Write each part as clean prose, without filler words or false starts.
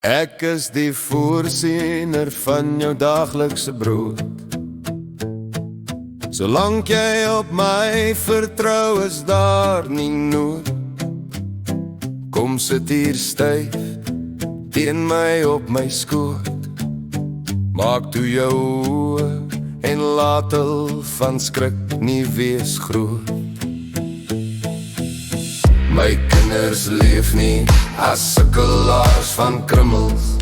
Ek is die voorsiener van jou daglikse brood. Solank jy op my vertrou, is daar nie nood. Kom sit hier styf teen my op my skoot. Maak toe jou oë en laat hul van skrik nie wees groot. My kinders leef nie as sukkelaars van krummels.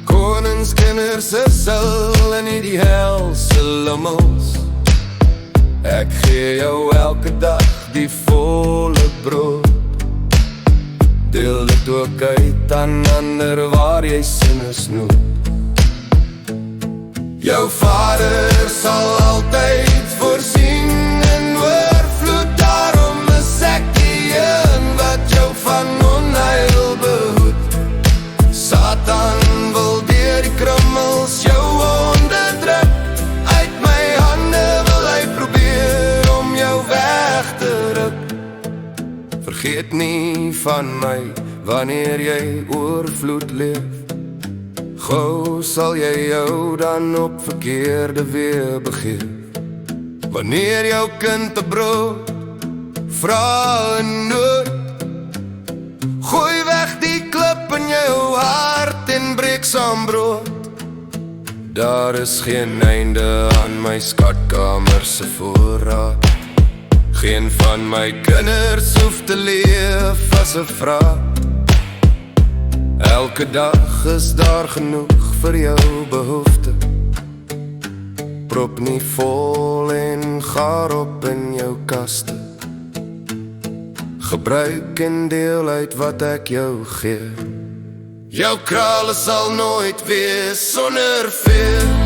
Koningskinders is hulle en nie die helse lummels. Ek gee jou elke dag die volle brood. Deel dit ook uit aan ander waar jy sinne snoep. Jou vader sal altyd voorsien in oorvloed. Daarom is ek die een wat jou van onheil behoed. Satan wil deur die krummels jou onderdruk. Uit my hande wil hy probeer om jou weg te ruk. Vergeet nie van my wanneer jy oorvloed leef. Gou sal jy jou dan op verkeerde weer begeef. Wanneer jou kind 'n brood vra in nood, gooi weg die klip in jou hart en breek saam brood. Daar is geen einde aan my skatkamer se voorraad. Geen van my kinders hoef te leef as 'n vraag. Elke dag is daar genoeg vir jou behoefte. Prop nie vol en gaar op in jou kaste. Gebruik en deel uit wat ek jou gee. Jou krale sal nooit wees sonder veel.